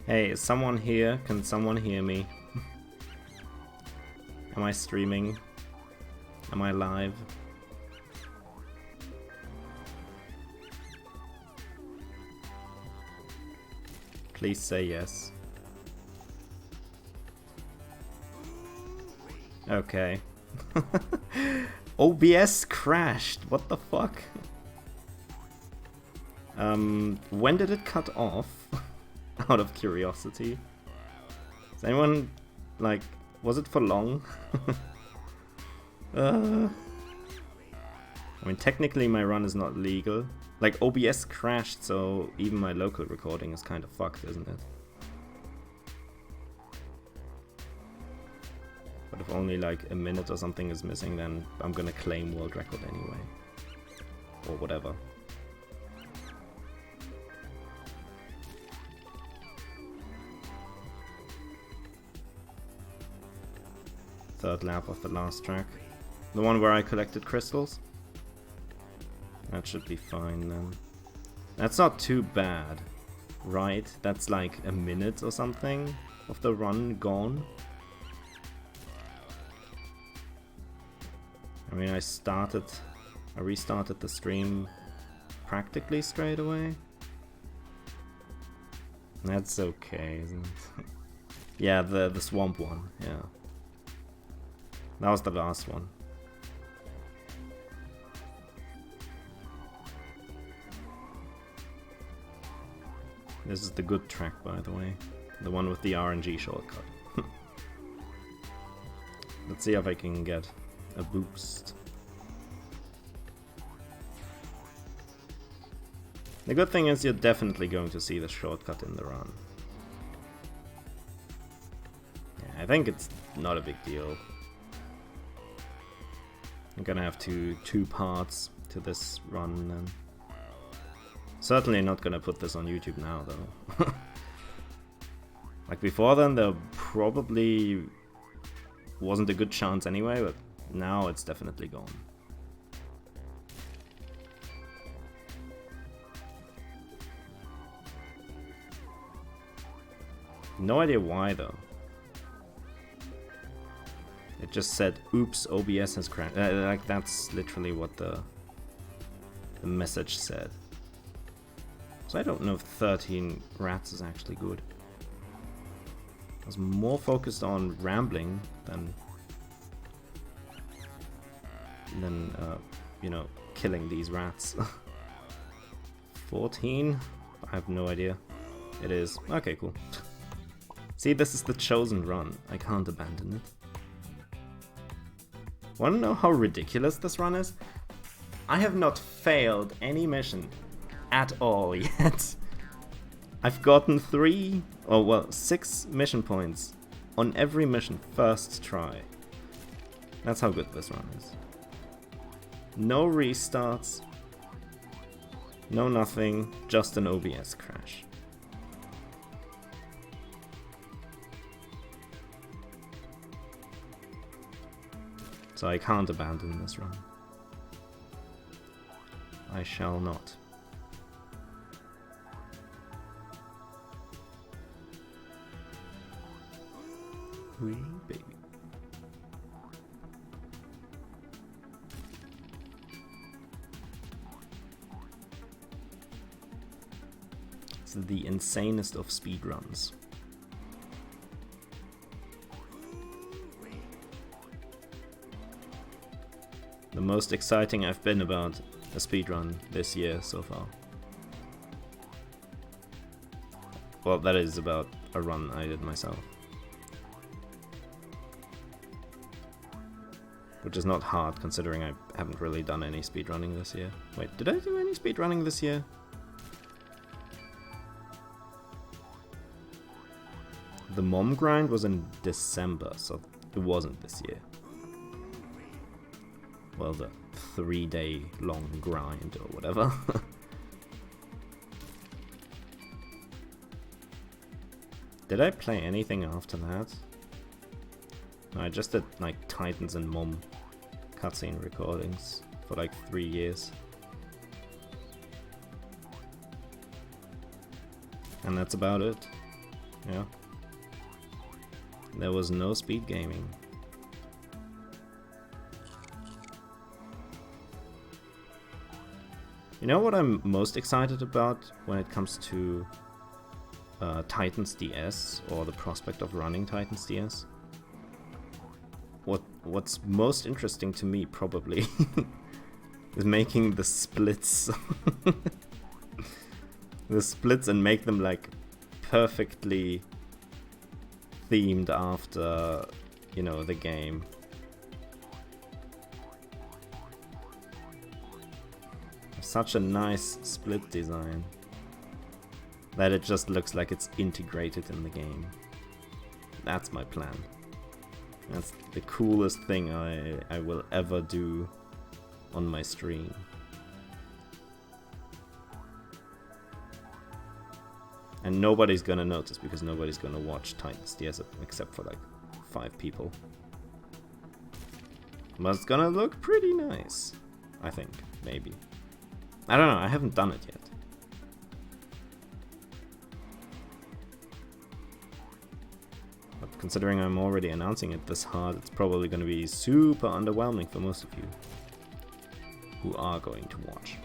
Hey, is someone here? Can someone hear me? Am I streaming? Am I live? Please say yes. Okay. OBS crashed. What the fuck? When did it cut off? Out of curiosity. Is anyone, like, was it for long? I mean, technically my run is not legal. Like, OBS crashed, so even my local recording is kind of fucked, isn't it? But if only like a minute or something is missing, then I'm gonna claim world record anyway. Or whatever. Third lap of the last track. The one where I collected crystals? That should be fine then. That's not too bad, right? That's like a minute or something of the run gone. I mean, I restarted the stream practically straight away. That's okay, isn't it? Yeah, the swamp one, yeah. That was the last one. This is the good track, by the way. The one with the RNG shortcut. Let's see if I can get a boost. The good thing is you're definitely going to see the shortcut in the run. Yeah, I think it's not a big deal. I'm gonna have two parts to this run then. Certainly not gonna put this on YouTube now though. Like before then there probably wasn't a good chance anyway, but now it's definitely gone. No idea why though. It just said, oops, OBS has crashed. Like that's literally what the message said. So I don't know if 13 rats is actually good. I was more focused on rambling than you know, killing these rats. 14? I have no idea. It is. Okay, cool. See, this is the chosen run. I can't abandon it. Wanna know how ridiculous this run is? I have not failed any mission at all yet. I've gotten 6 mission points on every mission first try. That's how good this run is. No restarts, no nothing, just an OBS crash. So I can't abandon this run. I shall not. Wee baby. It's the insanest of speedruns. The most exciting I've been about a speedrun this year so far. Well, that is about a run I did myself. Which is not hard considering I haven't really done any speedrunning this year. Wait, did I do any speedrunning this year? The mom grind was in December, so it wasn't this year. Well, the 3-day long grind or whatever. Did I play anything after that? No, I just did like Titans and Mom cutscene recordings for like 3 years. And that's about it. Yeah. There was no speed gaming. You know what I'm most excited about when it comes to Titans DS, or the prospect of running Titans DS? What's most interesting to me, probably, is making the splits. The splits, and make them like perfectly themed after, you know, the game. Such a nice split design that it just looks like it's integrated in the game. That's my plan. That's the coolest thing I will ever do on my stream. And nobody's gonna notice, because nobody's gonna watch Titans DS except for like 5 people. But it's gonna look pretty nice, I think, maybe. I don't know, I haven't done it yet. But considering I'm already announcing it this hard, it's probably gonna be super underwhelming for most of you who are going to watch.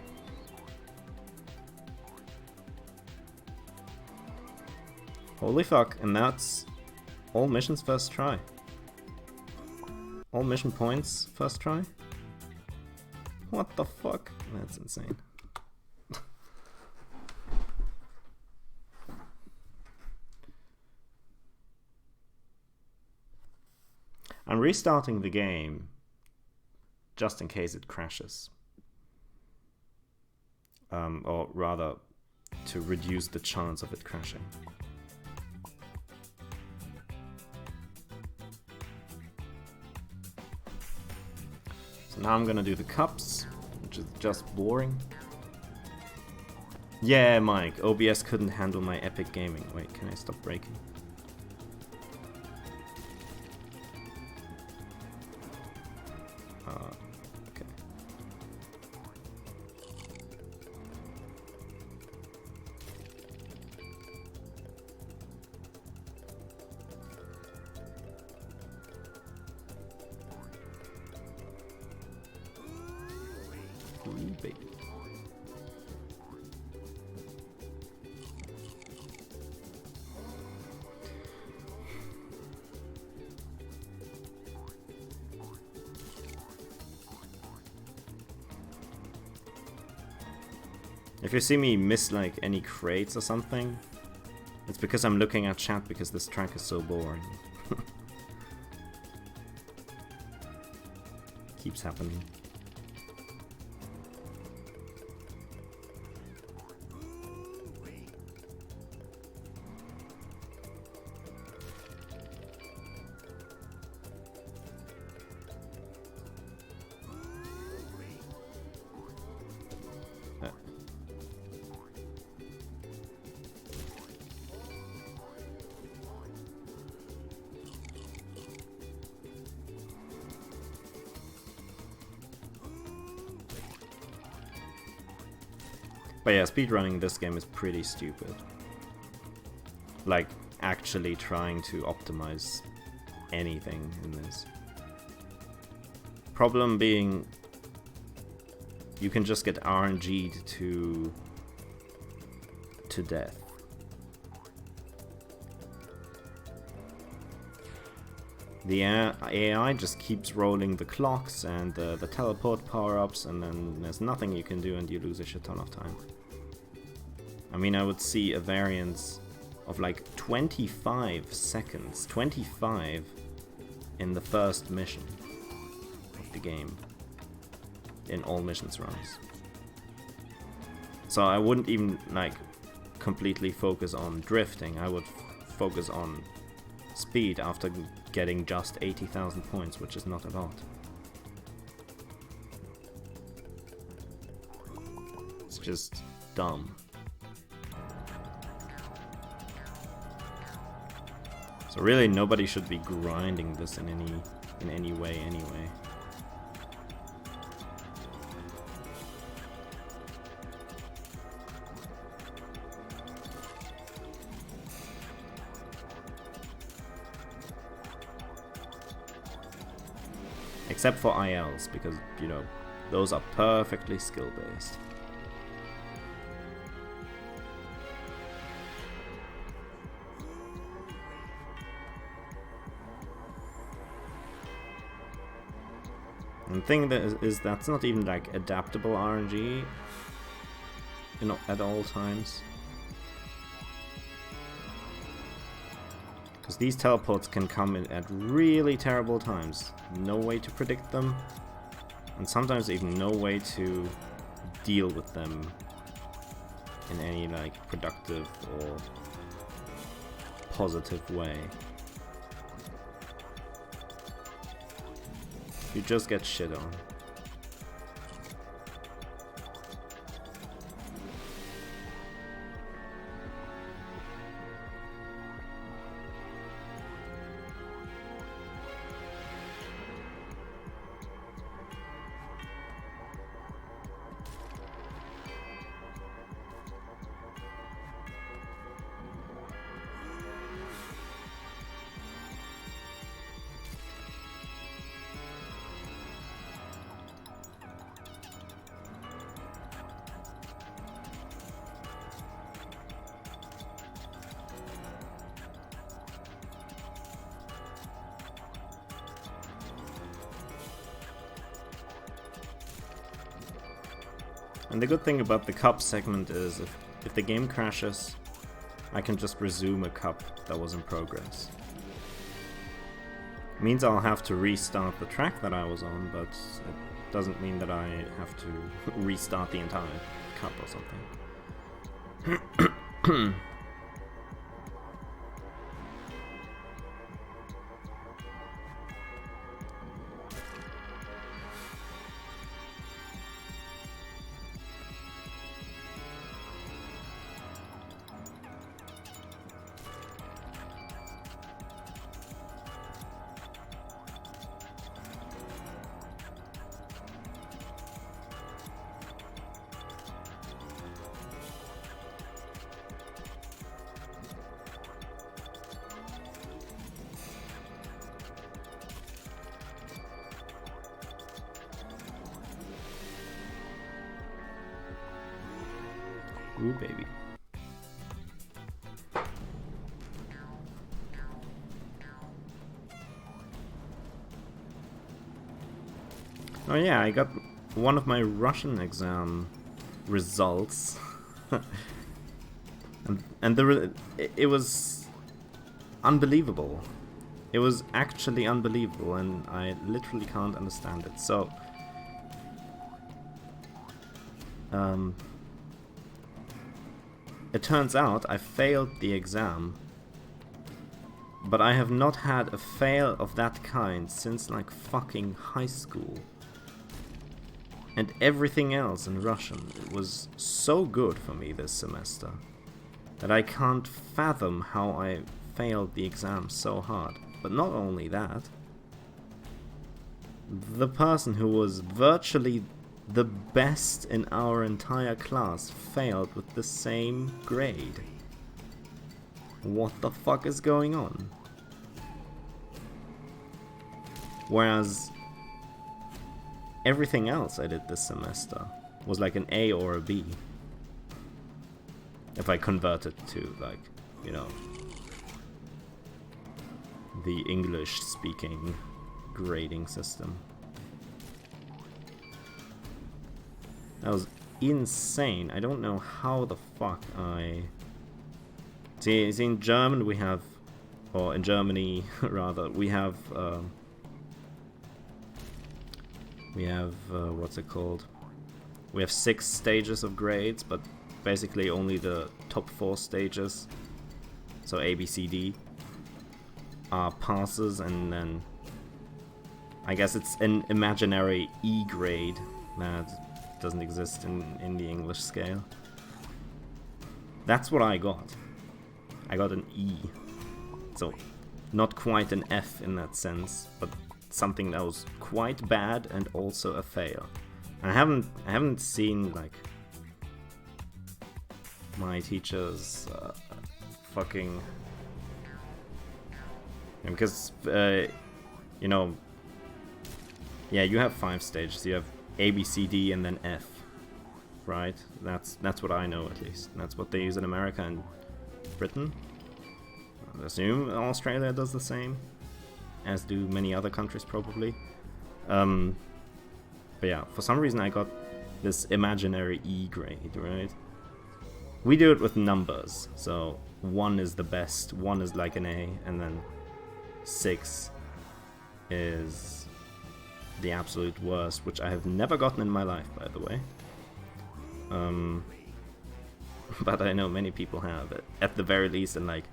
Holy fuck, and that's all missions first try. All mission points first try? What the fuck? That's insane. I'm restarting the game just in case it crashes. Or rather, to reduce the chance of it crashing. So now I'm gonna do the cups, which is just boring. Yeah, Mike, OBS couldn't handle my epic gaming. Wait, can I stop breaking? Okay. Ooh, baby. If you see me miss like any crates or something, it's because I'm looking at chat, because this track is so boring. Keeps happening. But yeah, speedrunning this game is pretty stupid. Like, actually trying to optimize anything in this. Problem being, you can just get RNG'd to death. The AI just keeps rolling the clocks and the teleport power-ups, and then there's nothing you can do and you lose a shit ton of time. I mean, I would see a variance of like 25 seconds, 25 in the first mission of the game, in all missions runs. So I wouldn't even like completely focus on drifting, I would focus on speed after getting just 80,000 points, which is not a lot. It's just dumb. So really, nobody should be grinding this in any way anyway. Except for ILs, because, you know, those are perfectly skill-based. And the thing that is that's not even like adaptable RNG, you know, at all times. Because these teleports can come in at really terrible times. No way to predict them. And sometimes even no way to deal with them in any like productive or positive way. You just get shit on. And the good thing about the cup segment is if the game crashes, I can just resume a cup that was in progress. It means I'll have to restart the track that I was on, but it doesn't mean that I have to restart the entire cup or something. Ooh, baby. Oh yeah, I got one of my Russian exam results. and it was unbelievable. It was actually unbelievable, and I literally can't understand it. So, it turns out I failed the exam, but I have not had a fail of that kind since like fucking high school. And everything else in Russian was so good for me this semester that I can't fathom how I failed the exam so hard. But not only that, the person who was virtually the best in our entire class failed with the same grade. What the fuck is going on? Whereas everything else I did this semester was like an A or a B. If I convert it to, like, you know, the English speaking grading system. That was insane. I don't know how the fuck I... See, in German we have, or in Germany rather, we have what's it called? We have 6 stages of grades, but basically only the top 4 stages, so A, B, C, D, are passes, and then I guess it's an imaginary E grade that doesn't exist in the English scale. That's what I got. I got an E. So not quite an F in that sense, but something that was quite bad and also a fail. I haven't seen like my teachers fucking, because you know, Yeah, you have 5 stages. You have A, B, C, D, and then F. Right? That's what I know, at least. That's what they use in America and Britain. I assume Australia does the same, as do many other countries probably. But yeah, for some reason I got this imaginary E grade, right? We do it with numbers, so 1 is the best, 1 is like an A, and then 6 is the absolute worst, which I have never gotten in my life, by the way. But I know many people have it, at the very least in like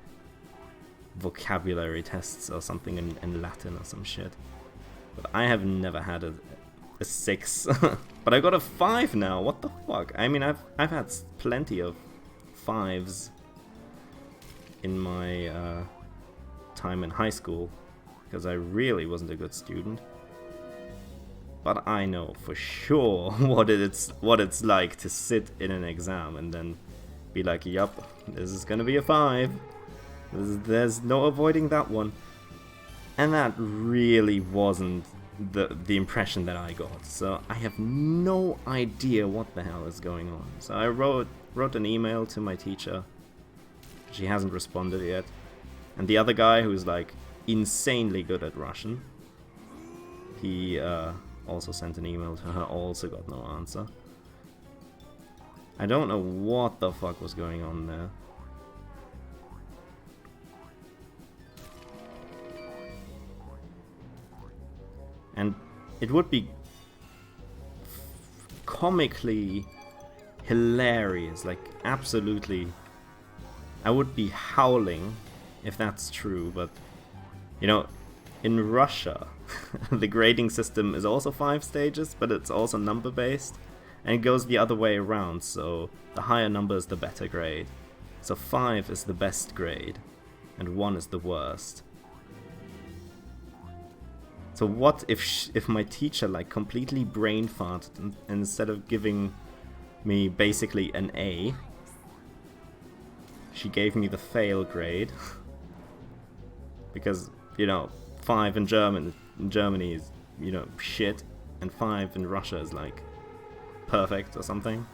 vocabulary tests or something in Latin or some shit. But I have never had a 6. But I got a 5 now, what the fuck? I mean, I've had plenty of 5s in my time in high school, because I really wasn't a good student. But I know for sure what it's like to sit in an exam and then be like, yup, this is gonna be a 5. There's no avoiding that one. And that really wasn't the impression that I got. So I have no idea what the hell is going on. So I wrote an email to my teacher. She hasn't responded yet. And the other guy, who's like insanely good at Russian, he also sent an email to her, also got no answer. I don't know what the fuck was going on there. And it would be comically hilarious, like absolutely. I would be howling if that's true, but you know, in Russia, the grading system is also 5 stages, but it's also number based, and it goes the other way around, so the higher number is the better grade. So 5 is the best grade, and 1 is the worst. So what if my teacher like completely brain farted and instead of giving me basically an A, she gave me the fail grade? Because, you know, 5 in Germany is, you know, shit, and 5 in Russia is like perfect or something.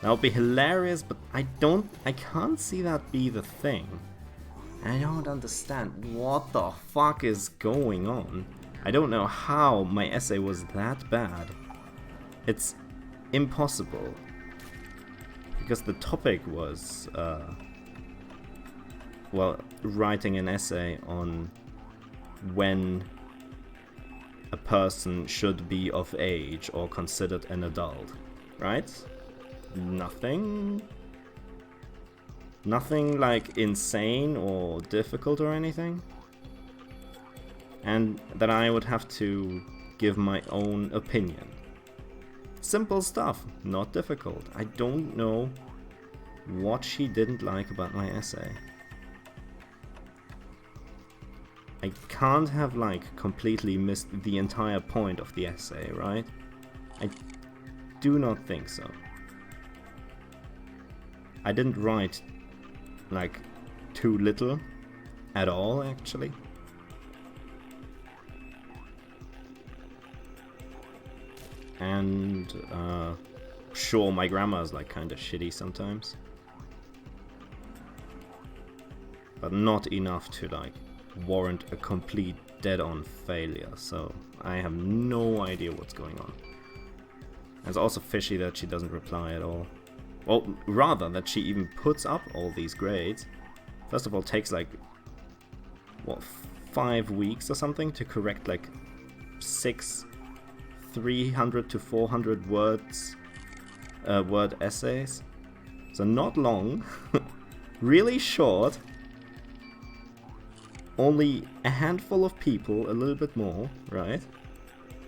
That would be hilarious, but I can't see that be the thing. I don't understand what the fuck is going on. I don't know how my essay was that bad. It's impossible. Because the topic was, well, writing an essay on when a person should be of age or considered an adult, right? Nothing like insane or difficult or anything. And that I would have to give my own opinion. Simple stuff, not difficult. I don't know what she didn't like about my essay. I can't have like completely missed the entire point of the essay, right? I do not think so. I didn't write like too little at all, actually. And sure, my grammar is like kind of shitty sometimes, but not enough to like warrant a complete dead-on failure. So I have no idea what's going on. It's also fishy that she doesn't reply at all. Well, rather that she even puts up all these grades. First of all, takes like, what, 5 weeks or something to correct like 6 300 to 400 words word essays. So not long, really short. Only a handful of people, a little bit more, right?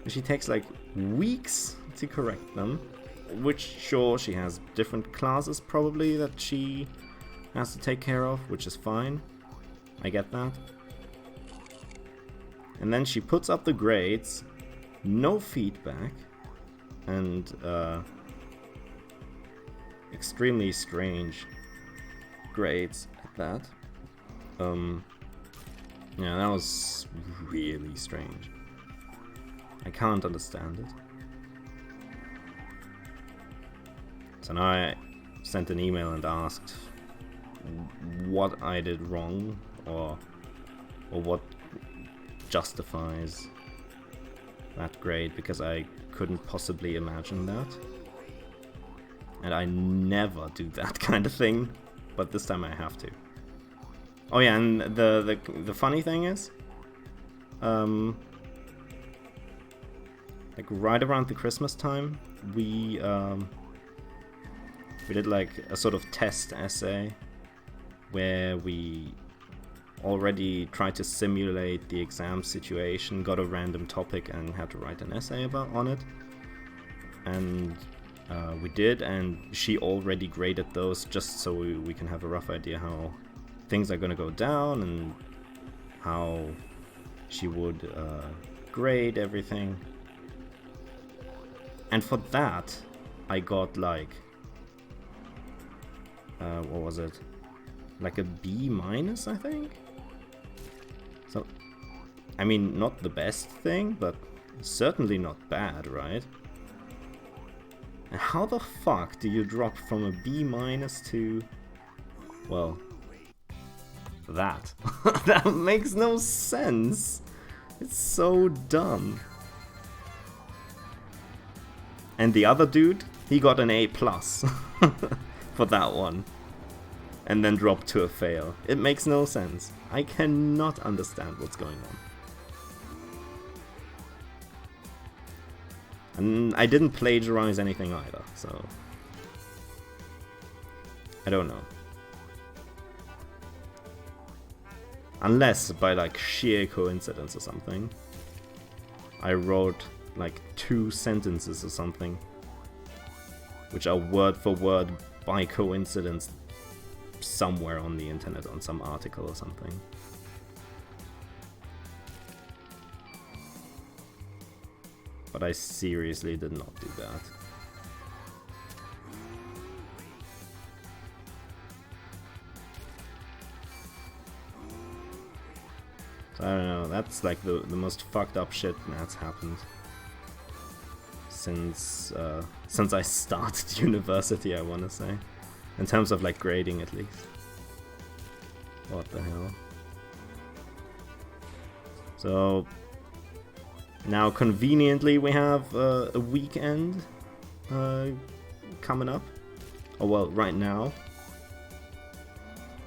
And she takes like weeks to correct them. Which, sure, she has different classes probably that she has to take care of, which is fine. I get that. And then she puts up the grades, no feedback, and extremely strange grades at that. Yeah, that was really strange. I can't understand it. So now I sent an email and asked what I did wrong, or what justifies that grade, because I couldn't possibly imagine that. And I never do that kind of thing, but this time I have to. Oh yeah, and the funny thing is, like right around the Christmas time, we did like a sort of test essay where we already tried to simulate the exam situation, got a random topic and had to write an essay on it. And we did, and she already graded those just so we can have a rough idea how things are gonna go down and how she would grade everything. And for that, I got like, what was it? Like a B minus, I think? So, I mean, not the best thing, but certainly not bad, right? And how the fuck do you drop from a B minus to, well, that? That makes no sense. It's so dumb. And the other dude, he got an A plus for that one. And then dropped to a fail. It makes no sense. I cannot understand what's going on. And I didn't plagiarize anything either, so I don't know. Unless by like sheer coincidence or something, I wrote like 2 sentences or something, which are word for word by coincidence somewhere on the internet on some article or something. But I seriously did not do that. So I don't know, that's like the most fucked up shit that's happened since I started university, I wanna say. In terms of like grading at least. What the hell? So now conveniently we have a weekend coming up. Oh well, right now.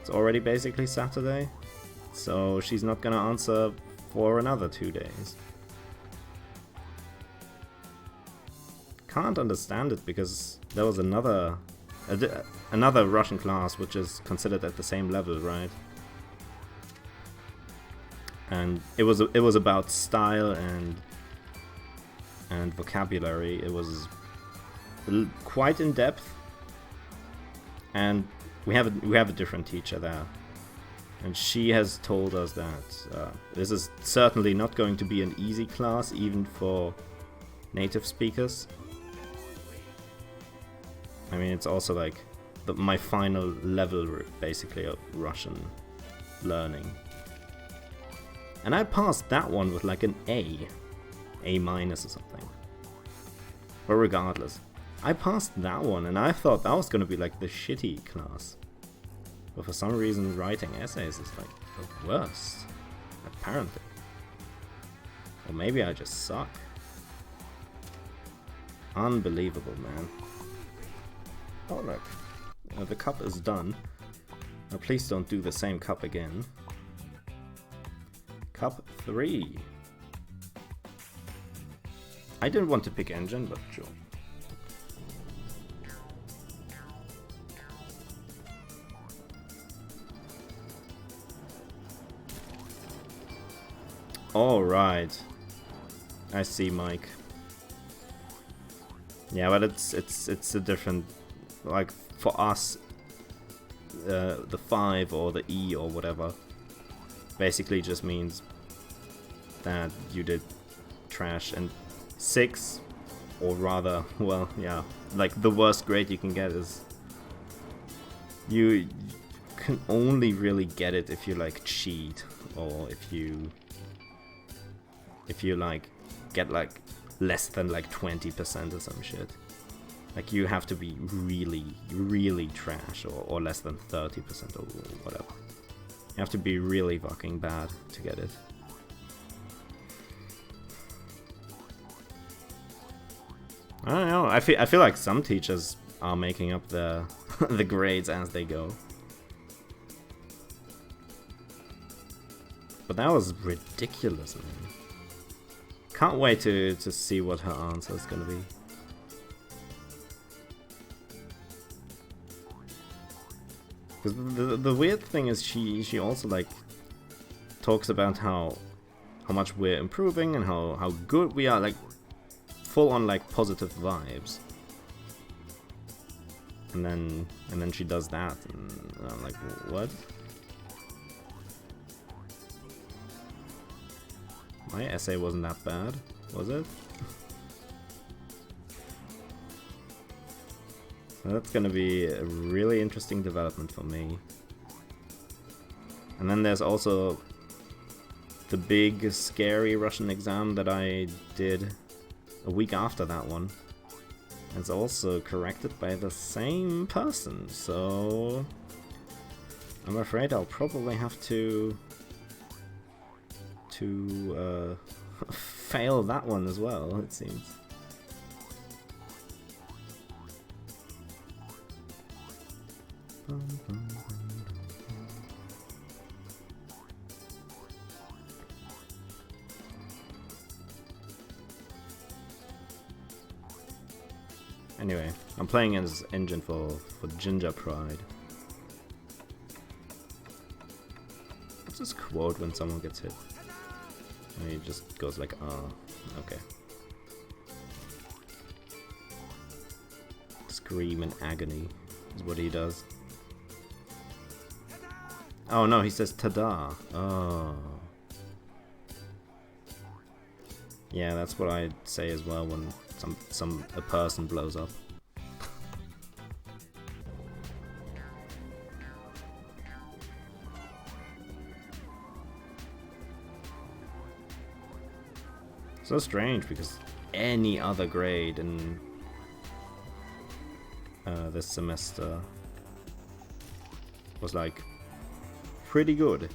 It's already basically Saturday. So she's not gonna answer for another 2 days. Can't understand it because there was another Russian class which is considered at the same level, right? And it was about style and vocabulary. It was quite in depth, and we have a different teacher there, and she has told us that this is certainly not going to be an easy class even for native speakers. I mean, it's also like my final level, basically, of Russian learning. And I passed that one with like an A minus or something. But regardless, I passed that one and I thought that was gonna be like the shitty class. But for some reason, writing essays is like the worst, apparently. Or maybe I just suck. Unbelievable, man. Oh look, the cup is done. Now please don't do the same cup again. Cup 3. I didn't want to pick engine, but sure. Alright. I see, Mike. Yeah, but it's a different, like for us, the 5 or the E or whatever basically just means that you did trash, and 6, or rather, well, yeah, like the worst grade you can get is you can only really get it if you like cheat, or if you like get like less than like 20% or some shit. Like you have to be really, really trash, or less than 30% or whatever. You have to be really fucking bad to get it. I don't know. I feel like some teachers are making up the the grades as they go. But that was ridiculous, man. Can't wait to see what her answer is gonna be. Because the weird thing is she also like talks about how much we're improving and how good we are, like full on like positive vibes. And then she does that, and I'm like, what? My essay wasn't that bad, was it? So that's gonna be a really interesting development for me. And then there's also the big, scary Russian exam that I did a week after that one. It's also corrected by the same person, so I'm afraid I'll probably have to fail that one as well, it seems. Anyway, I'm playing as engine for Ginger Pride. What's this quote when someone gets hit? And he just goes like, oh, okay. Scream in agony is what he does. Oh no, he says ta-da. Oh. Yeah, that's what I say as well when a person blows up. So strange, because any other grade in this semester was like pretty good.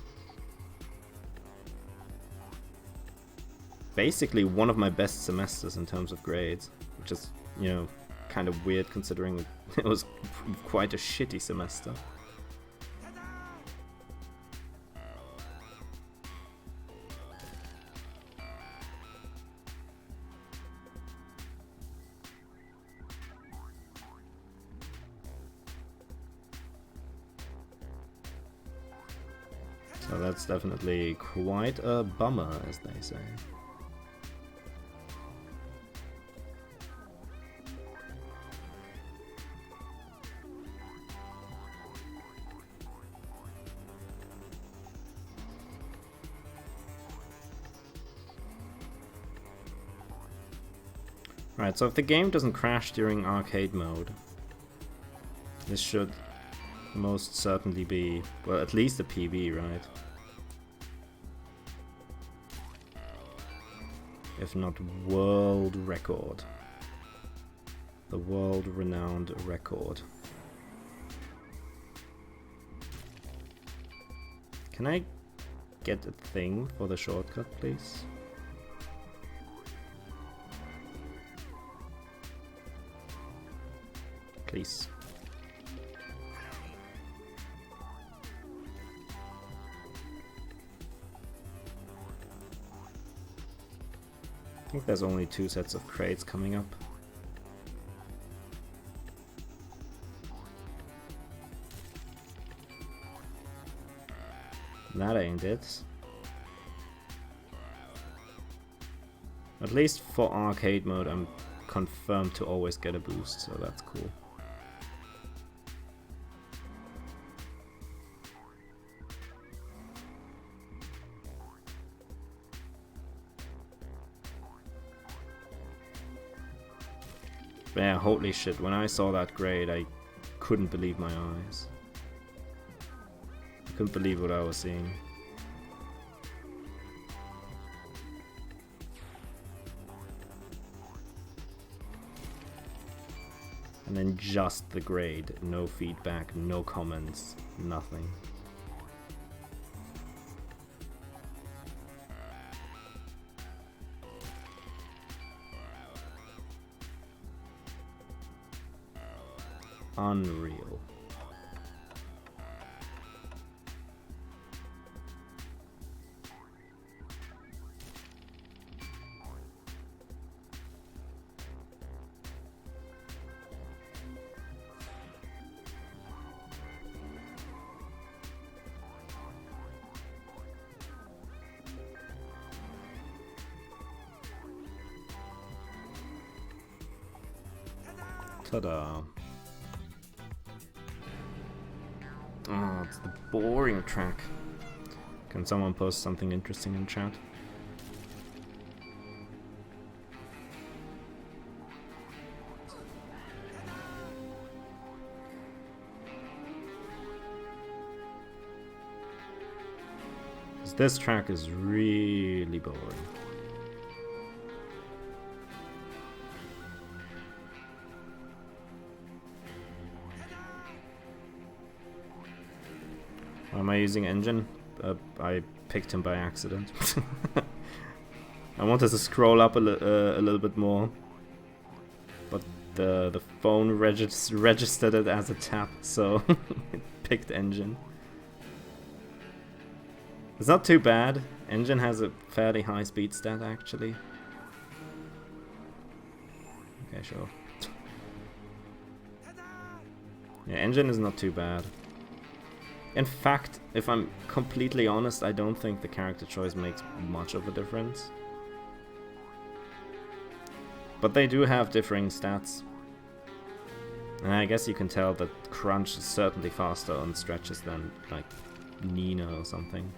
Basically one of my best semesters in terms of grades, which is, you know, kind of weird considering it was quite a shitty semester. So that's definitely quite a bummer, as they say. Right, so if the game doesn't crash during arcade mode, this should most certainly be, well, at least a PB, right? If not world record. The world-renowned record. Can I get a thing for the shortcut, please? Please. I think there's only 2 sets of crates coming up. That ain't it. At least for arcade mode I'm confirmed to always get a boost, so that's cool. But yeah, holy shit, when I saw that grade I couldn't believe my eyes. I couldn't believe what I was seeing. And then just the grade. No feedback, no comments, nothing. Unreal. Ta-da. Oh, it's the boring track. Can someone post something interesting in chat? Because this track is really boring. Why am I using engine? I picked him by accident. I wanted to scroll up a little bit more, but the phone registered it as a tap, so it picked engine. It's not too bad. Engine has a fairly high speed stat actually. Okay, sure. Yeah, engine is not too bad. In fact, if I'm completely honest, I don't think the character choice makes much of a difference. But they do have differing stats. And I guess you can tell that Crunch is certainly faster on stretches than, like, Nina or something.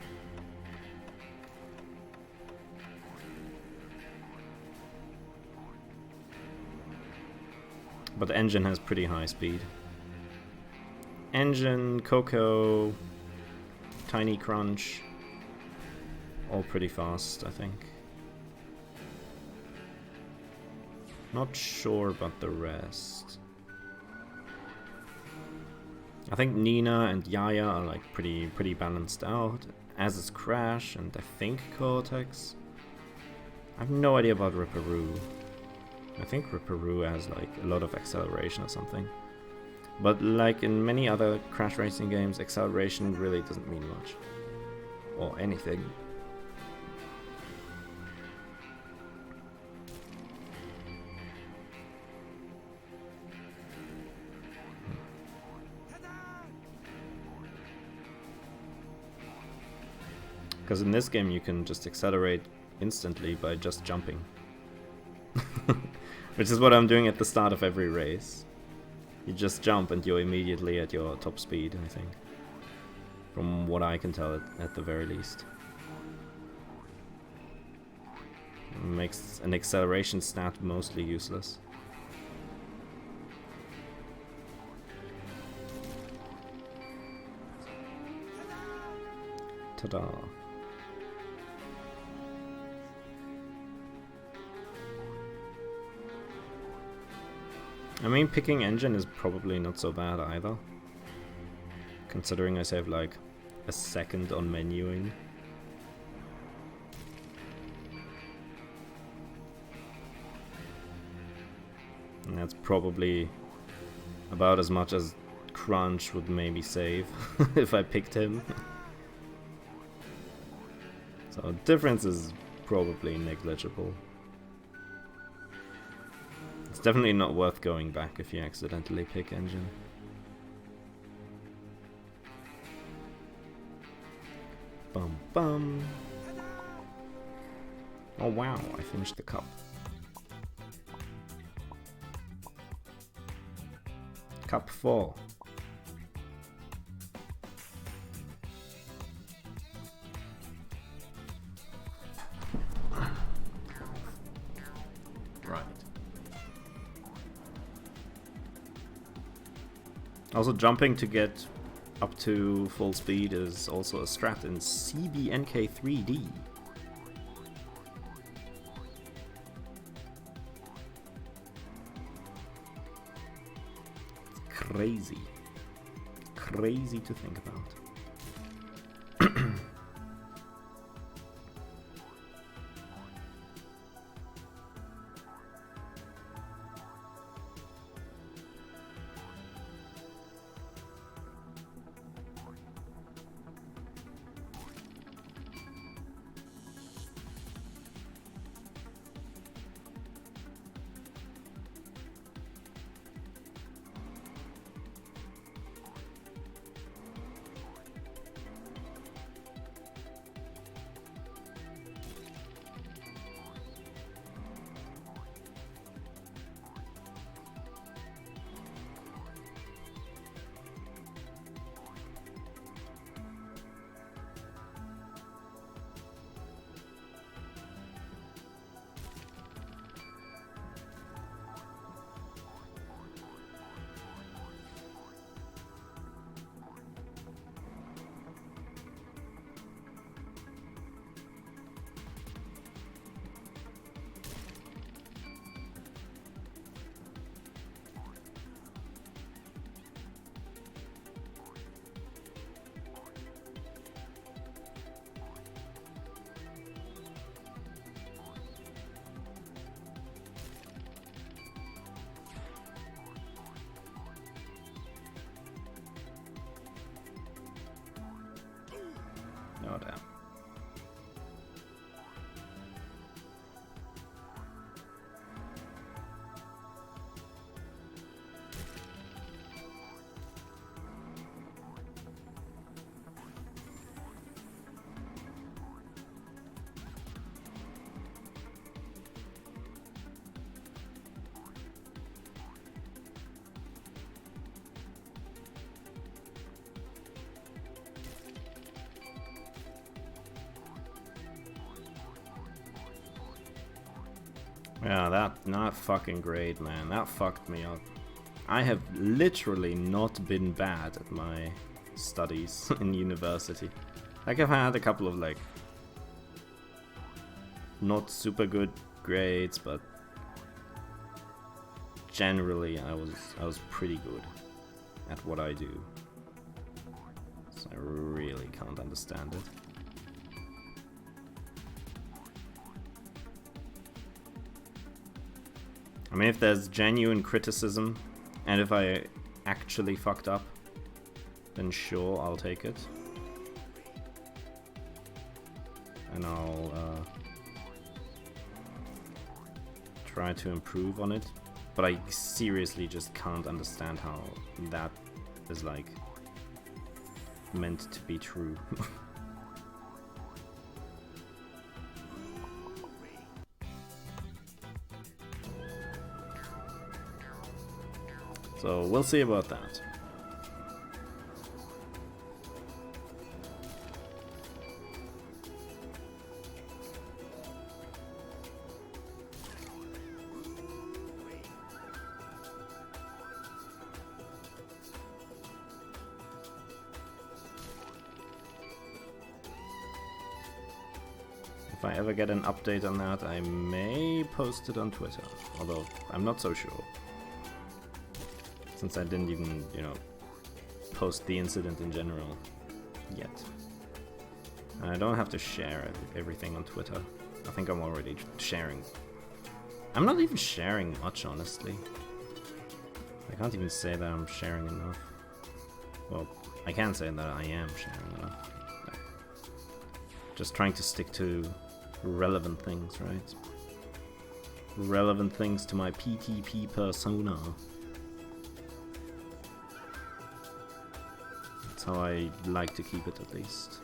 But Engine has pretty high speed. Engine, Coco, Tiny Crunch, all pretty fast, I think. Not sure about the rest. I think Nina and Yaya are like pretty balanced out, as is Crash and I think Cortex. I have no idea about Ripperoo. I think Ripperoo has like a lot of acceleration or something. But like in many other Crash racing games, acceleration really doesn't mean much. Or anything. Because in this game you can just accelerate instantly by just jumping. Which is what I'm doing at the start of every race. You just jump and you're immediately at your top speed, I think. From what I can tell, at the very least. It makes an acceleration stat mostly useless. Ta-da. I mean, picking engine is probably not so bad either. Considering I save like a second on menuing. And that's probably about as much as Crunch would maybe save if I picked him. So difference is probably negligible. It's definitely not worth going back if you accidentally pick engine. Bum bum. Oh wow, I finished the cup. Cup 4. Right. Also, jumping to get up to full speed is also a strat in CBNK3D. crazy. Crazy to think about. Oh damn. Yeah, that not fucking great, man. That fucked me up. I have literally not been bad at my studies in university. Like, I've had a couple of, like, not super good grades, but generally I was pretty good at what I do. So I really can't understand it. I mean, if there's genuine criticism, and if I actually fucked up, then sure, I'll take it. And I'll try to improve on it. But I seriously just can't understand how that is, like, meant to be true. So we'll see about that. If I ever get an update on that, I may post it on Twitter, although I'm not so sure. Since I didn't even, you know, post the incident in general yet. And I don't have to share everything on Twitter. I think I'm already sharing. I'm not even sharing much, honestly. I can't even say that I'm sharing enough. Well, I can say that I am sharing enough. Just trying to stick to relevant things, right? Relevant things to my PTP persona. That's how I like to keep it, at least.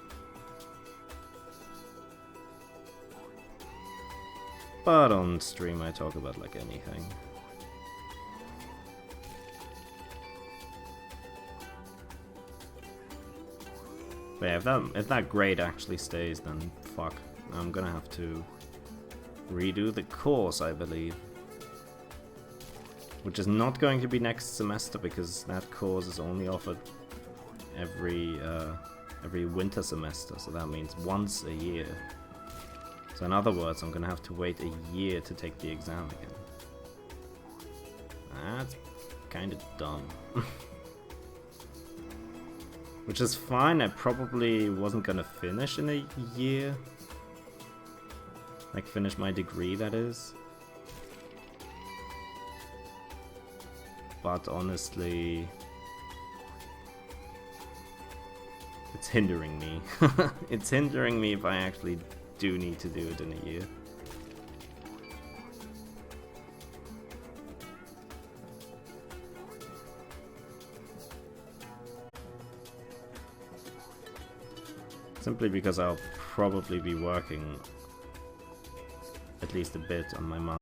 But on stream I talk about like anything. But yeah, if that grade actually stays, then fuck. I'm gonna have to redo the course, I believe. Which is not going to be next semester, because that course is only offered every winter semester, so that means once a year. So in other words, I'm gonna have to wait a year to take the exam again. That's kind of dumb. Which is fine, I probably wasn't gonna finish in a year. Like, finish my degree, that is. But honestly, it's hindering me. It's hindering me if I actually do need to do it in a year. Simply because I'll probably be working at least a bit on my